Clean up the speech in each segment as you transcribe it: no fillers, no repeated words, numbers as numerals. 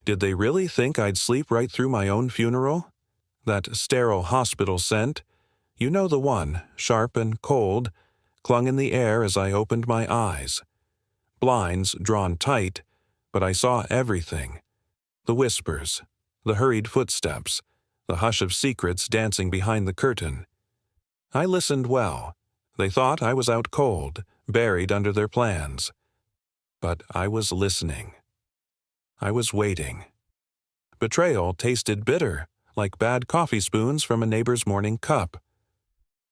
Did they really think I'd sleep right through my own funeral? That sterile hospital scent, you know the one, sharp and cold, clung in the air as I opened my eyes. Blinds drawn tight, but I saw everything. The whispers, the hurried footsteps, the hush of secrets dancing behind the curtain. I listened well. They thought I was out cold, buried under their plans. But I was listening. I was waiting. Betrayal tasted bitter, like bad coffee spoons from a neighbor's morning cup.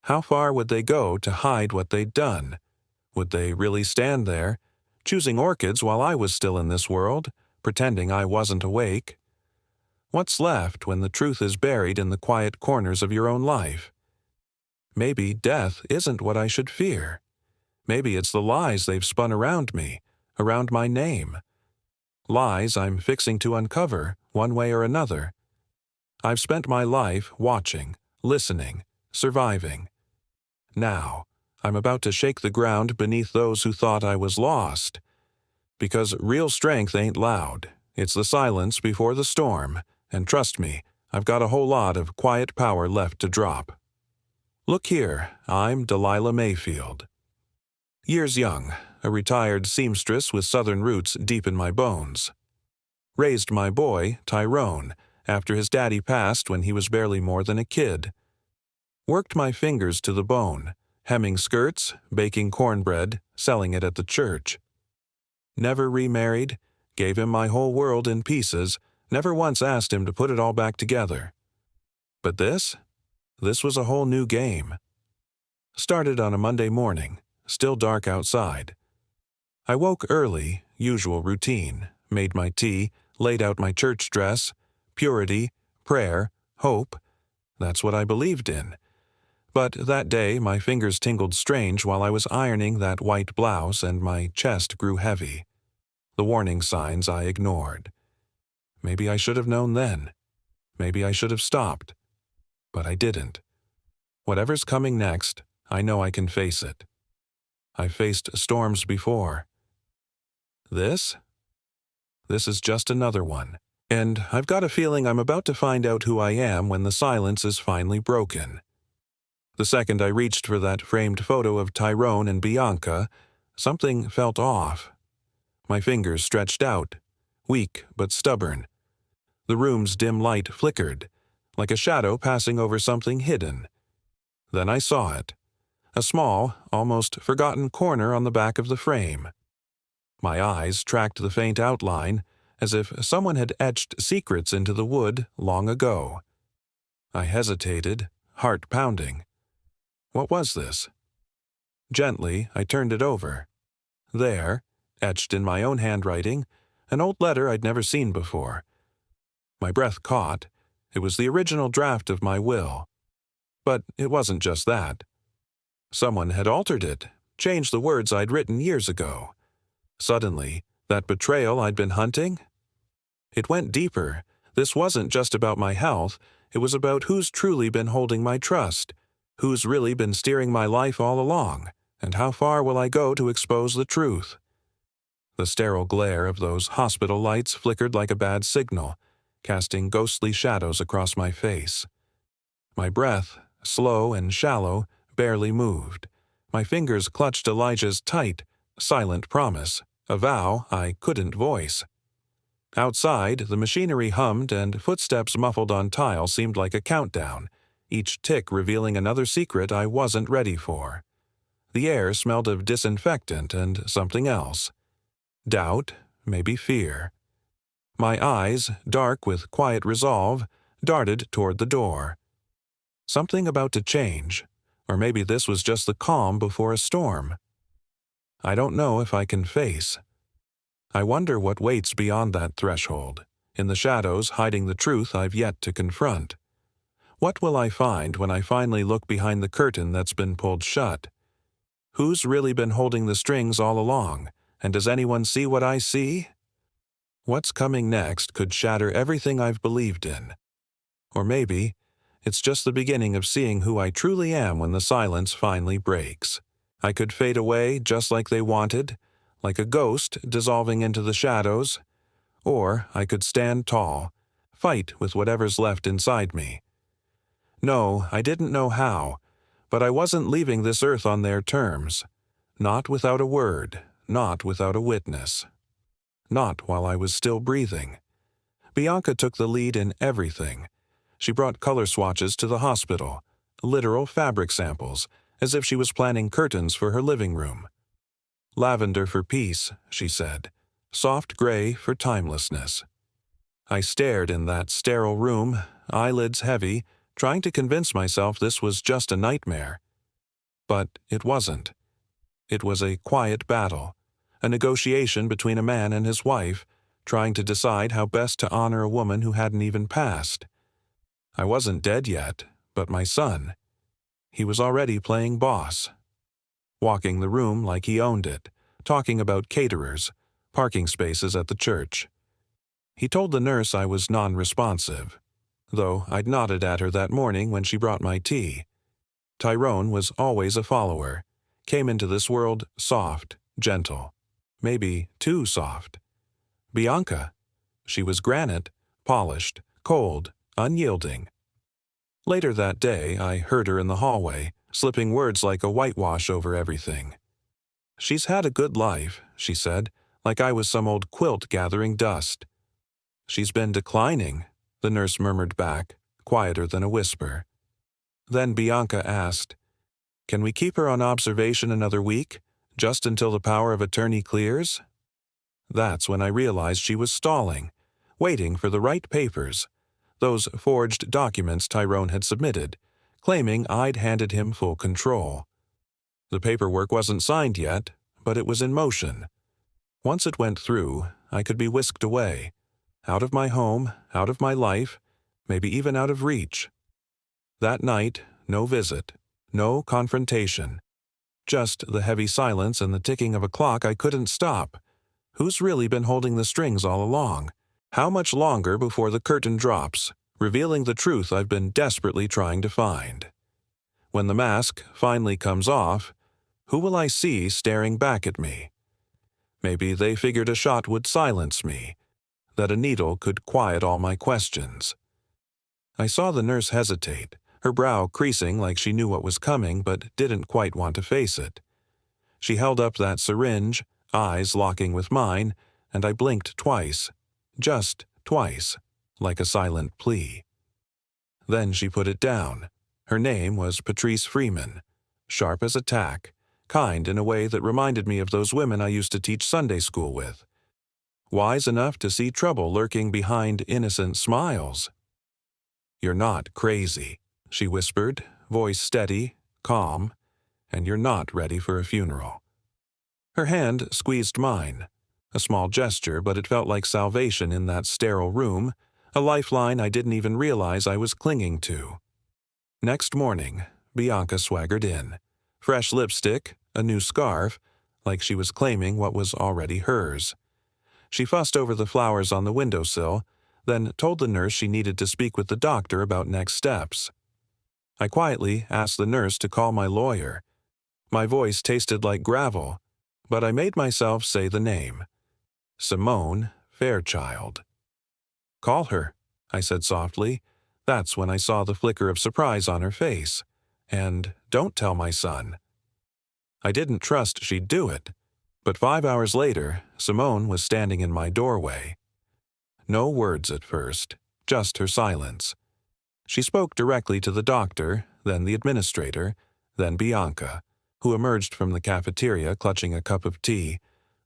How far would they go to hide what they'd done? Would they really stand there, choosing orchids while I was still in this world, pretending I wasn't awake? What's left when the truth is buried in the quiet corners of your own life? Maybe death isn't what I should fear. Maybe it's the lies they've spun around me, around my name. Lies I'm fixing to uncover, one way or another. I've spent my life watching, listening, surviving. Now, I'm about to shake the ground beneath those who thought I was lost. Because real strength ain't loud. It's the silence before the storm, and trust me, I've got a whole lot of quiet power left to drop. Look here, I'm Delilah Mayfield. Years young, a retired seamstress with southern roots deep in my bones. Raised my boy, Tyrone, after his daddy passed when he was barely more than a kid. Worked my fingers to the bone, hemming skirts, baking cornbread, selling it at the church. Never remarried, gave him my whole world in pieces, never once asked him to put it all back together. But this was a whole new game. Started on a Monday morning, still dark outside. I woke early, usual routine, made my tea, laid out my church dress, purity, prayer, hope. That's what I believed in. But that day my fingers tingled strange while I was ironing that white blouse and my chest grew heavy. The warning signs I ignored. Maybe I should have known then. Maybe I should have stopped. But I didn't. Whatever's coming next, I know I can face it. I've faced storms before. This is just another one. And I've got a feeling I'm about to find out who I am when the silence is finally broken. The second I reached for that framed photo of Tyrone and Bianca, something felt off. My fingers stretched out, weak but stubborn. The room's dim light flickered, like a shadow passing over something hidden. Then I saw it. A small, almost forgotten corner on the back of the frame. My eyes tracked the faint outline, as if someone had etched secrets into the wood long ago. I hesitated, heart pounding. What was this? Gently, I turned it over. There, etched in my own handwriting, an old letter I'd never seen before. My breath caught. It was the original draft of my will. But it wasn't just that. Someone had altered it, changed the words I'd written years ago. Suddenly, that betrayal I'd been hunting? It went deeper. This wasn't just about my health. It was about who's truly been holding my trust, who's really been steering my life all along, and how far will I go to expose the truth? The sterile glare of those hospital lights flickered like a bad signal, casting ghostly shadows across my face. My breath, slow and shallow, barely moved. My fingers clutched Elijah's tight, silent promise, a vow I couldn't voice. Outside, the machinery hummed and footsteps muffled on tile seemed like a countdown, each tick revealing another secret I wasn't ready for. The air smelled of disinfectant and something else. Doubt, maybe fear. My eyes, dark with quiet resolve, darted toward the door. Something about to change, or maybe this was just the calm before a storm. I don't know if I can face. I wonder what waits beyond that threshold, in the shadows hiding the truth I've yet to confront. What will I find when I finally look behind the curtain that's been pulled shut? Who's really been holding the strings all along, and does anyone see what I see? What's coming next could shatter everything I've believed in. Or maybe it's just the beginning of seeing who I truly am when the silence finally breaks. I could fade away just like they wanted, like a ghost dissolving into the shadows, or I could stand tall, fight with whatever's left inside me. No, I didn't know how, but I wasn't leaving this earth on their terms. Not without a word, not without a witness. Not while I was still breathing. Bianca took the lead in everything. She brought color swatches to the hospital, literal fabric samples, as if she was planning curtains for her living room. Lavender for peace, she said. Soft gray for timelessness. I stared in that sterile room, eyelids heavy, trying to convince myself this was just a nightmare. But it wasn't. It was a quiet battle, a negotiation between a man and his wife, trying to decide how best to honor a woman who hadn't even passed. I wasn't dead yet, but my son. He was already playing boss. Walking the room like he owned it, talking about caterers, parking spaces at the church. He told the nurse I was non-responsive, though I'd nodded at her that morning when she brought my tea. Tyrone was always a follower, came into this world soft, gentle, maybe too soft. Bianca, she was granite, polished, cold, unyielding. Later that day, I heard her in the hallway, slipping words like a whitewash over everything. She's had a good life, she said, like I was some old quilt gathering dust. She's been declining, the nurse murmured back, quieter than a whisper. Then Bianca asked, "Can we keep her on observation another week, just until the power of attorney clears?" That's when I realized she was stalling, waiting for the right papers, those forged documents Tyrone had submitted, claiming I'd handed him full control. The paperwork wasn't signed yet, but it was in motion. Once it went through, I could be whisked away, out of my home, out of my life, maybe even out of reach. That night, no visit, no confrontation. Just the heavy silence and the ticking of a clock I couldn't stop. Who's really been holding the strings all along? How much longer before the curtain drops, revealing the truth I've been desperately trying to find? When the mask finally comes off, who will I see staring back at me? Maybe they figured a shot would silence me, that a needle could quiet all my questions. I saw the nurse hesitate, her brow creasing like she knew what was coming but didn't quite want to face it. She held up that syringe, eyes locking with mine, and I blinked twice, just twice, like a silent plea. Then she put it down. Her name was Patrice Freeman, sharp as a tack, kind in a way that reminded me of those women I used to teach Sunday school with. Wise enough to see trouble lurking behind innocent smiles. "You're not crazy," she whispered, voice steady, calm, "and you're not ready for a funeral." Her hand squeezed mine. A small gesture, but it felt like salvation in that sterile room, a lifeline I didn't even realize I was clinging to. Next morning, Bianca swaggered in. Fresh lipstick, a new scarf, like she was claiming what was already hers. She fussed over the flowers on the windowsill, then told the nurse she needed to speak with the doctor about next steps. I quietly asked the nurse to call my lawyer. My voice tasted like gravel, but I made myself say the name. Simone Fairchild. "Call her," I said softly. That's when I saw the flicker of surprise on her face. And "Don't tell my son." I didn't trust she'd do it, but 5 hours later, Simone was standing in my doorway. No words at first, just her silence. She spoke directly to the doctor, then the administrator, then Bianca, who emerged from the cafeteria clutching a cup of tea,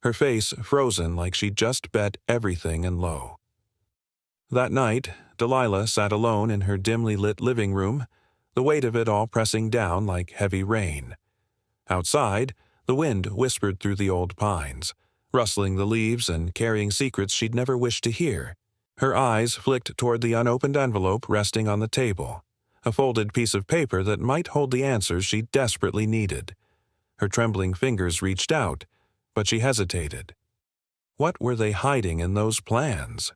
her face frozen like she'd just bet everything and low. That night, Delilah sat alone in her dimly lit living room, the weight of it all pressing down like heavy rain. Outside, the wind whispered through the old pines, rustling the leaves and carrying secrets she'd never wished to hear. Her eyes flicked toward the unopened envelope resting on the table, a folded piece of paper that might hold the answers she desperately needed. Her trembling fingers reached out, but she hesitated. What were they hiding in those plans?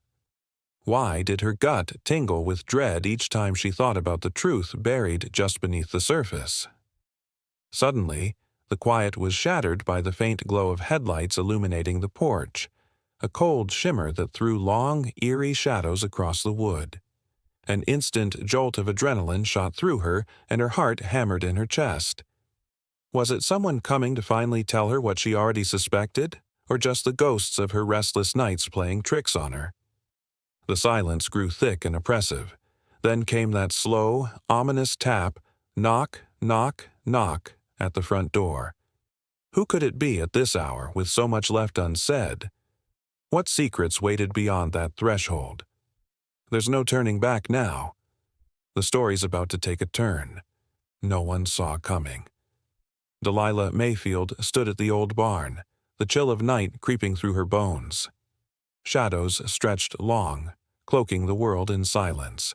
Why did her gut tingle with dread each time she thought about the truth buried just beneath the surface? Suddenly, the quiet was shattered by the faint glow of headlights illuminating the porch, a cold shimmer that threw long, eerie shadows across the wood. An instant jolt of adrenaline shot through her, and her heart hammered in her chest. Was it someone coming to finally tell her what she already suspected, or just the ghosts of her restless nights playing tricks on her? The silence grew thick and oppressive. Then came that slow, ominous tap, knock, knock, knock, at the front door. Who could it be at this hour with so much left unsaid? What secrets waited beyond that threshold? There's no turning back now. The story's about to take a turn no one saw coming. Delilah Mayfield stood at the old barn, the chill of night creeping through her bones. Shadows stretched long, cloaking the world in silence.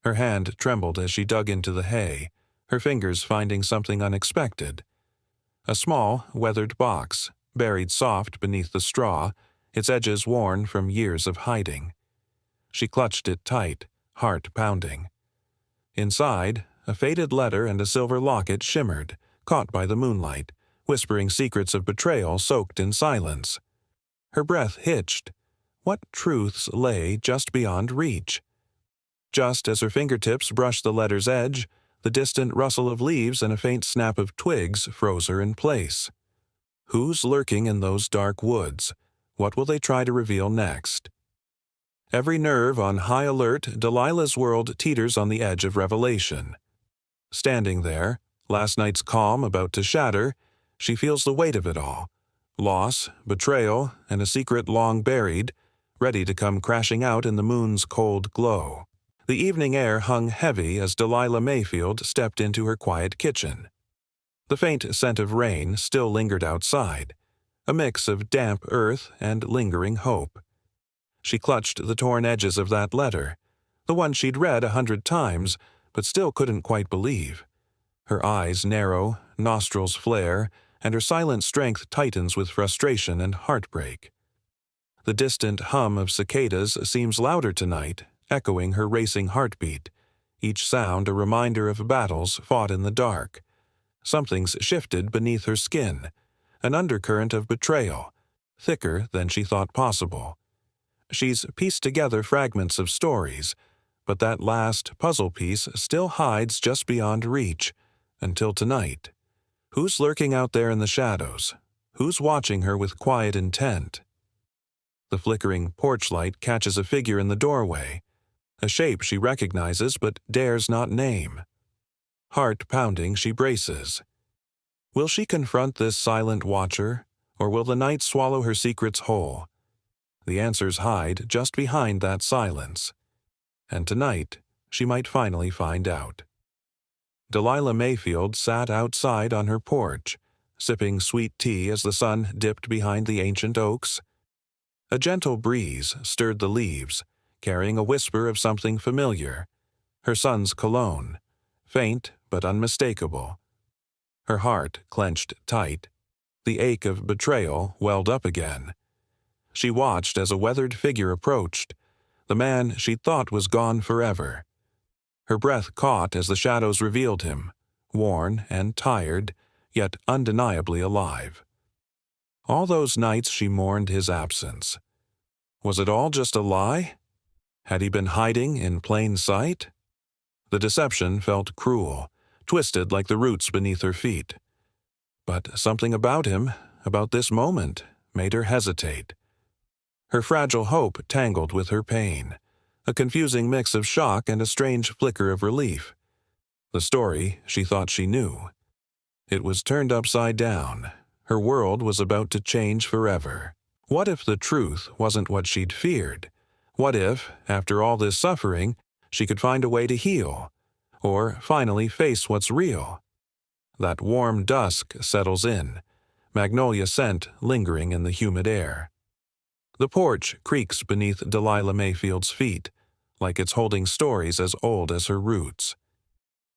Her hand trembled as she dug into the hay, her fingers finding something unexpected. A small, weathered box, buried soft beneath the straw, its edges worn from years of hiding. She clutched it tight, heart pounding. Inside, a faded letter and a silver locket shimmered, caught by the moonlight, whispering secrets of betrayal soaked in silence. Her breath hitched. What truths lay just beyond reach? Just as her fingertips brushed the letter's edge, the distant rustle of leaves and a faint snap of twigs froze her in place. Who's lurking in those dark woods? What will they try to reveal next? Every nerve on high alert, Delilah's world teeters on the edge of revelation. Standing there, last night's calm about to shatter, she feels the weight of it all. Loss, betrayal, and a secret long buried, ready to come crashing out in the moon's cold glow. The evening air hung heavy as Delilah Mayfield stepped into her quiet kitchen. The faint scent of rain still lingered outside, a mix of damp earth and lingering hope. She clutched the torn edges of that letter, the one she'd read 100 times, but still couldn't quite believe. Her eyes narrow, nostrils flare, and her silent strength tightens with frustration and heartbreak. The distant hum of cicadas seems louder tonight, echoing her racing heartbeat, each sound a reminder of battles fought in the dark. Something's shifted beneath her skin, an undercurrent of betrayal, thicker than she thought possible. She's pieced together fragments of stories, but that last puzzle piece still hides just beyond reach, until tonight. Who's lurking out there in the shadows? Who's watching her with quiet intent? The flickering porch light catches a figure in the doorway, a shape she recognizes but dares not name. Heart pounding, she braces. Will she confront this silent watcher, or will the night swallow her secrets whole? The answers hide just behind that silence. And tonight, she might finally find out. Delilah Mayfield sat outside on her porch, sipping sweet tea as the sun dipped behind the ancient oaks. A gentle breeze stirred the leaves, carrying a whisper of something familiar, her son's cologne, faint but unmistakable. Her heart clenched tight. The ache of betrayal welled up again. She watched as a weathered figure approached, the man she'd thought was gone forever. Her breath caught as the shadows revealed him, worn and tired, yet undeniably alive. All those nights she mourned his absence. Was it all just a lie? Had he been hiding in plain sight? The deception felt cruel, twisted like the roots beneath her feet. But something about him, about this moment, made her hesitate. Her fragile hope tangled with her pain, a confusing mix of shock and a strange flicker of relief. The story she thought she knew. It was turned upside down. Her world was about to change forever. What if the truth wasn't what she'd feared? What if, after all this suffering, she could find a way to heal, or finally face what's real? That warm dusk settles in, magnolia scent lingering in the humid air. The porch creaks beneath Delilah Mayfield's feet, like it's holding stories as old as her roots.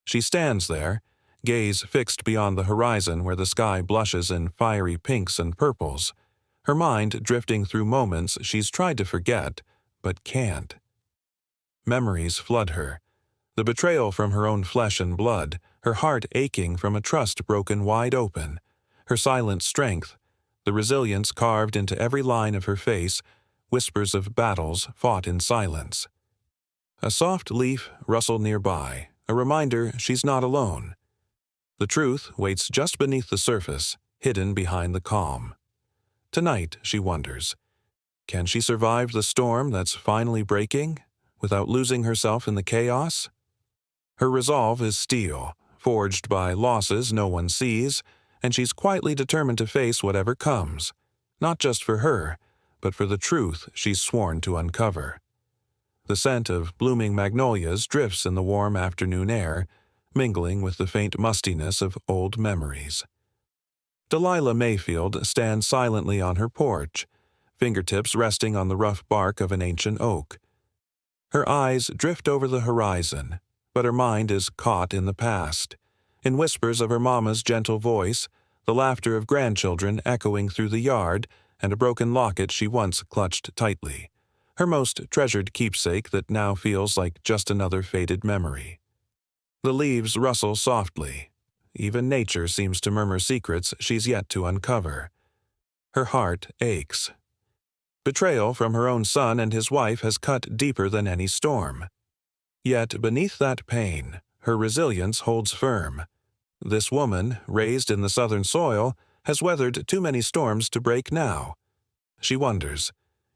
She stands there, gaze fixed beyond the horizon where the sky blushes in fiery pinks and purples, her mind drifting through moments she's tried to forget, but can't. Memories flood her, the betrayal from her own flesh and blood, her heart aching from a trust broken wide open, her silent strength, the resilience carved into every line of her face, whispers of battles fought in silence. A soft leaf rustled nearby, a reminder she's not alone. The truth waits just beneath the surface, hidden behind the calm. Tonight, she wonders, can she survive the storm that's finally breaking without losing herself in the chaos? Her resolve is steel, forged by losses no one sees, and she's quietly determined to face whatever comes, not just for her, but for the truth she's sworn to uncover. The scent of blooming magnolias drifts in the warm afternoon air, mingling with the faint mustiness of old memories. Delilah Mayfield stands silently on her porch, fingertips resting on the rough bark of an ancient oak. Her eyes drift over the horizon, but her mind is caught in the past, in whispers of her mama's gentle voice, the laughter of grandchildren echoing through the yard, and a broken locket she once clutched tightly, her most treasured keepsake that now feels like just another faded memory. The leaves rustle softly. Even nature seems to murmur secrets she's yet to uncover. Her heart aches. Betrayal from her own son and his wife has cut deeper than any storm. Yet beneath that pain, her resilience holds firm. This woman, raised in the southern soil, has weathered too many storms to break now. She wonders,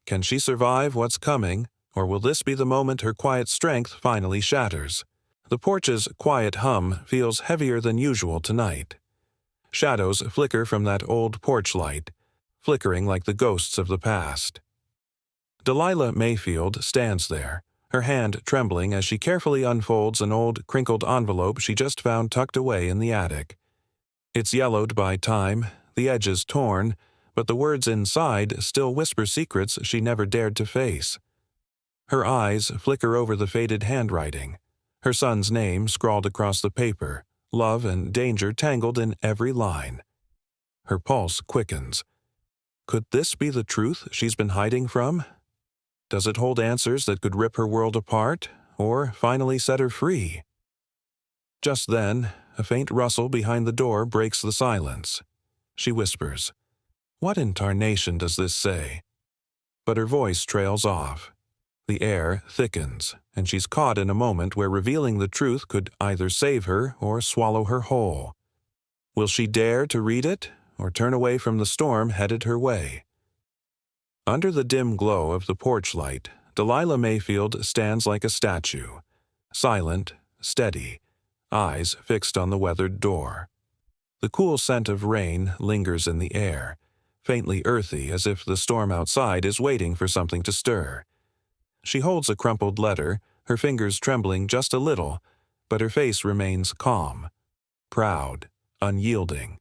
can she survive what's coming, or will this be the moment her quiet strength finally shatters? The porch's quiet hum feels heavier than usual tonight. Shadows flicker from that old porch light, flickering like the ghosts of the past. Delilah Mayfield stands there, her hand trembling as she carefully unfolds an old, crinkled envelope she just found tucked away in the attic. It's yellowed by time, the edges torn, but the words inside still whisper secrets she never dared to face. Her eyes flicker over the faded handwriting, her son's name scrawled across the paper, love and danger tangled in every line. Her pulse quickens. Could this be the truth she's been hiding from? Does it hold answers that could rip her world apart, or finally set her free? Just then, a faint rustle behind the door breaks the silence. She whispers, "What in tarnation does this say?" But her voice trails off. The air thickens, and she's caught in a moment where revealing the truth could either save her or swallow her whole. Will she dare to read it, or turn away from the storm headed her way? Under the dim glow of the porch light, Delilah Mayfield stands like a statue, silent, steady, eyes fixed on the weathered door. The cool scent of rain lingers in the air, faintly earthy as if the storm outside is waiting for something to stir. She holds a crumpled letter, her fingers trembling just a little, but her face remains calm, proud, unyielding.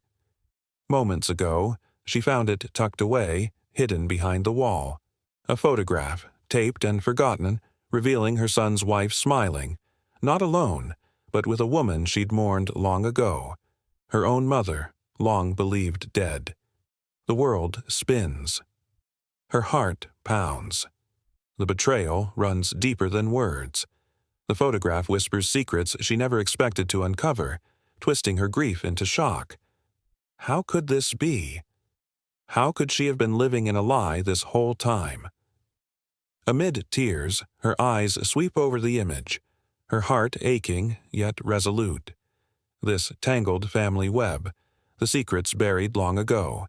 Moments ago, she found it tucked away, hidden behind the wall. A photograph, taped and forgotten, revealing her son's wife smiling, not alone, but with a woman she'd mourned long ago, her own mother, long believed dead. The world spins. Her heart pounds. The betrayal runs deeper than words. The photograph whispers secrets she never expected to uncover, twisting her grief into shock. How could this be? How could she have been living in a lie this whole time? Amid tears, her eyes sweep over the image, her heart aching yet resolute. This tangled family web, the secrets buried long ago.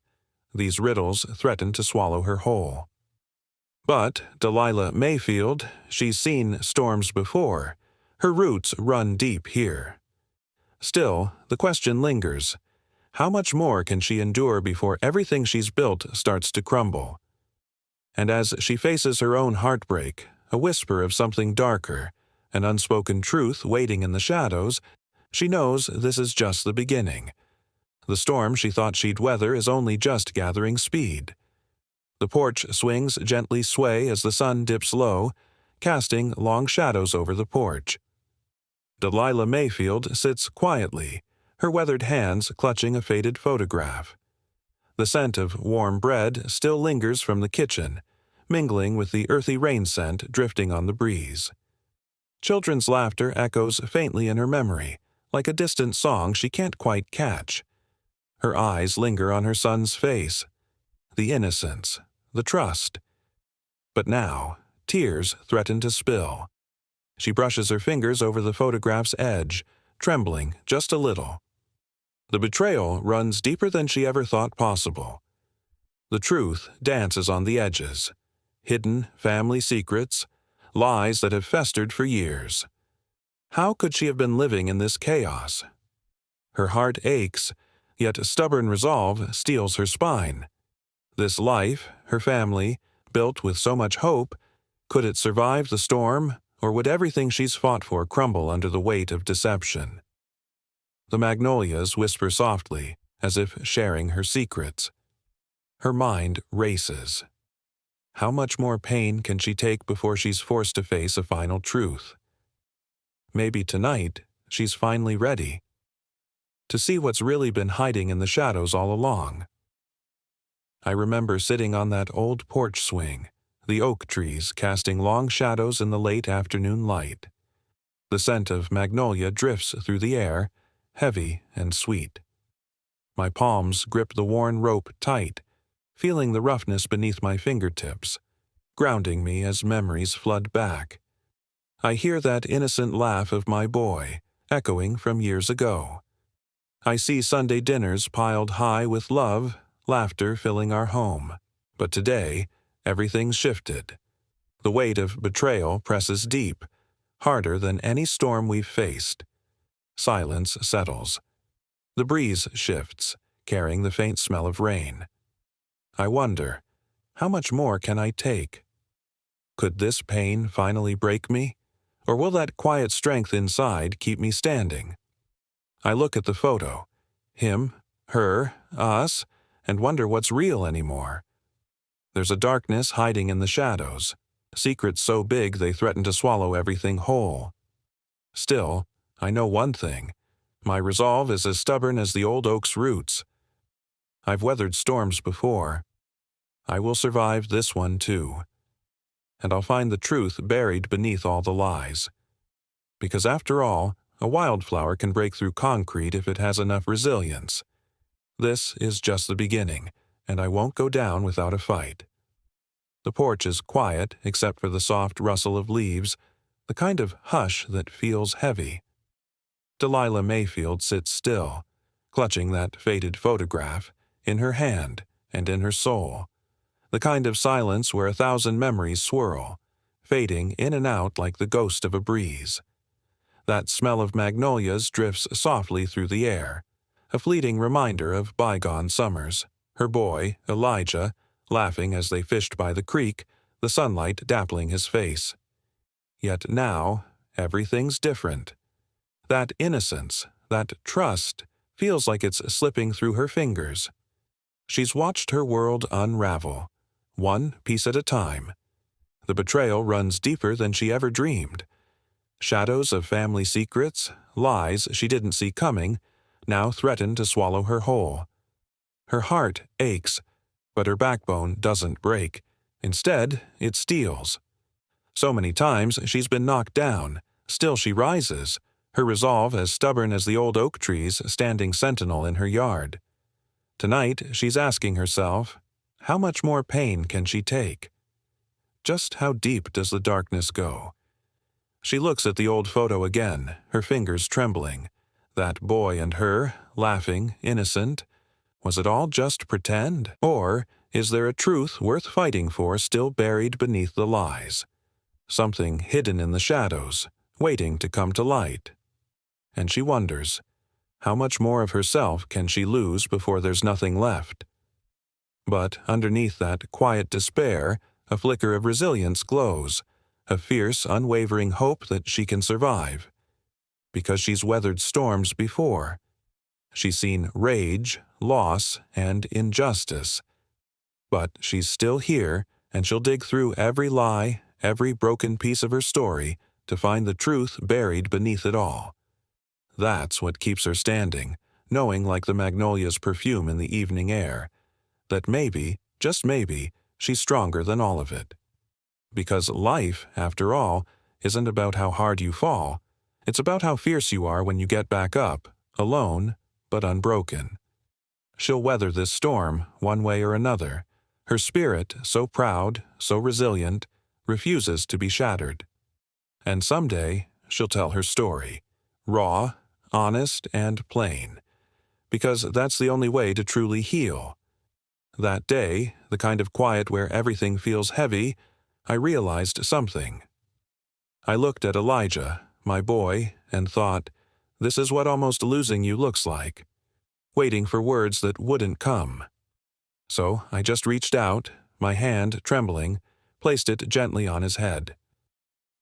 These riddles threaten to swallow her whole. But Delilah Mayfield, she's seen storms before. Her roots run deep here. Still, the question lingers. How much more can she endure before everything she's built starts to crumble? And as she faces her own heartbreak, a whisper of something darker, an unspoken truth waiting in the shadows, she knows this is just the beginning. The storm she thought she'd weather is only just gathering speed. The porch swings gently sway as the sun dips low, casting long shadows over the porch. Delilah Mayfield sits quietly, her weathered hands clutching a faded photograph. The scent of warm bread still lingers from the kitchen, mingling with the earthy rain scent drifting on the breeze. Children's laughter echoes faintly in her memory, like a distant song she can't quite catch. Her eyes linger on her son's face. the innocence, the trust. But now, tears threaten to spill. She brushes her fingers over the photograph's edge, trembling just a little. The betrayal runs deeper than she ever thought possible. The truth dances on the edges. Hidden family secrets, lies that have festered for years. How could she have been living in this chaos? Her heart aches, yet stubborn resolve steels her spine. This life, her family, built with so much hope, could it survive the storm, or would everything she's fought for crumble under the weight of deception? The magnolias whisper softly, as if sharing her secrets. Her mind races. How much more pain can she take before she's forced to face a final truth? Maybe tonight, she's finally ready to see what's really been hiding in the shadows all along. I remember sitting on that old porch swing, the oak trees casting long shadows in the late afternoon light. The scent of magnolia drifts through the air, heavy and sweet. My palms grip the worn rope tight, feeling the roughness beneath my fingertips, grounding me as memories flood back. I hear that innocent laugh of my boy, echoing from years ago. I see Sunday dinners piled high with love, laughter filling our home. But today, everything's shifted. The weight of betrayal presses deep, harder than any storm we've faced. Silence settles. The breeze shifts, carrying the faint smell of rain. I wonder, how much more can I take? Could this pain finally break me? Or will that quiet strength inside keep me standing? I look at the photo, him, her, us, and wonder what's real anymore. There's a darkness hiding in the shadows, secrets so big they threaten to swallow everything whole. Still, I know one thing. My resolve is as stubborn as the old oak's roots. I've weathered storms before. I will survive this one too. And I'll find the truth buried beneath all the lies. Because after all, a wildflower can break through concrete if it has enough resilience. This is just the beginning, and I won't go down without a fight. The porch is quiet except for the soft rustle of leaves, the kind of hush that feels heavy. Delilah Mayfield sits still, clutching that faded photograph, in her hand and in her soul. The kind of silence where 1,000 memories swirl, fading in and out like the ghost of a breeze. That smell of magnolias drifts softly through the air, a fleeting reminder of bygone summers. Her boy, Elijah, laughing as they fished by the creek, the sunlight dappling his face. Yet now, everything's different. That innocence, that trust, feels like it's slipping through her fingers. She's watched her world unravel, one piece at a time. The betrayal runs deeper than she ever dreamed. Shadows of family secrets, lies she didn't see coming, now threaten to swallow her whole. Her heart aches, but her backbone doesn't break. Instead, it steels. So many times she's been knocked down, still she rises, her resolve as stubborn as the old oak trees standing sentinel in her yard. Tonight, she's asking herself, how much more pain can she take? Just how deep does the darkness go? She looks at the old photo again, her fingers trembling. That boy and her, laughing, innocent. Was it all just pretend? Or is there a truth worth fighting for still buried beneath the lies? Something hidden in the shadows, waiting to come to light. And she wonders, how much more of herself can she lose before there's nothing left? But underneath that quiet despair, a flicker of resilience glows, a fierce, unwavering hope that she can survive. Because she's weathered storms before. She's seen rage, loss, and injustice. But she's still here, and she'll dig through every lie, every broken piece of her story, to find the truth buried beneath it all. That's what keeps her standing, knowing like the magnolia's perfume in the evening air, that maybe, just maybe, she's stronger than all of it. Because life, after all, isn't about how hard you fall. It's about how fierce you are when you get back up, alone, but unbroken. She'll weather this storm, one way or another, Her spirit, so proud, so resilient, refuses to be shattered. And someday she'll tell her story, raw, honest, and plain, because that's the only way to truly heal. That day, the kind of quiet where everything feels heavy, I realized something. I looked at Elijah, my boy, and thought, this is what almost losing you looks like, waiting for words that wouldn't come. So I just reached out, my hand trembling, placed it gently on his head.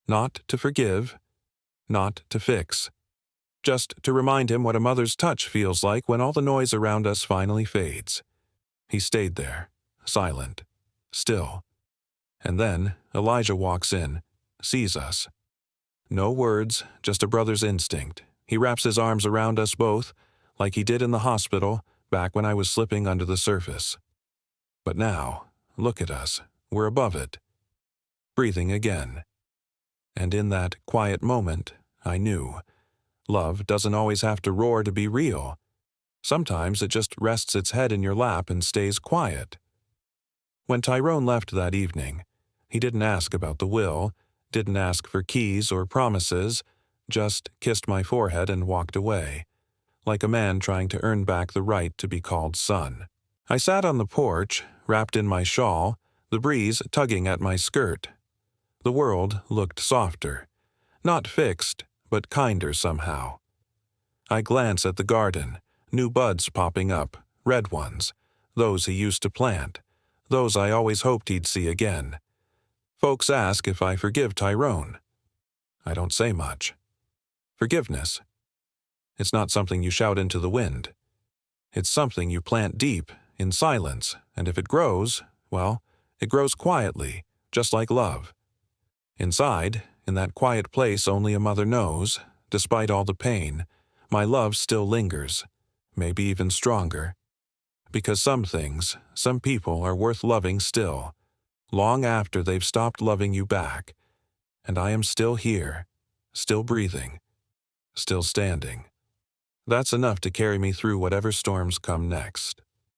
Not to forgive, not to fix, just to remind him what a mother's touch feels like when all the noise around us finally fades. He stayed there, silent, still. And then Elijah walks in, sees us. No words, just a brother's instinct. He wraps his arms around us both, like he did in the hospital, back when I was slipping under the surface. But now, look at us, we're above it. Breathing again. And in that quiet moment, I knew. Love doesn't always have to roar to be real. Sometimes it just rests its head in your lap and stays quiet. When Tyrone left that evening, he didn't ask about the will, didn't ask for keys or promises, just kissed my forehead and walked away, like a man trying to earn back the right to be called son. I sat on the porch, wrapped in my shawl, the breeze tugging at my skirt. The world looked softer, not fixed, but kinder somehow. I glance at the garden, new buds popping up, red ones, those he used to plant, those I always hoped he'd see again. Folks ask if I forgive Tyrone. I don't say much. Forgiveness. It's not something you shout into the wind. It's something you plant deep, in silence, and if it grows, well, it grows quietly, just like love. Inside, in that quiet place only a mother knows, despite all the pain, my love still lingers, maybe even stronger. Because some things, some people are worth loving still, long after they've stopped loving you back. And I am still here, still breathing, still standing. That's enough to carry me through whatever storms come next.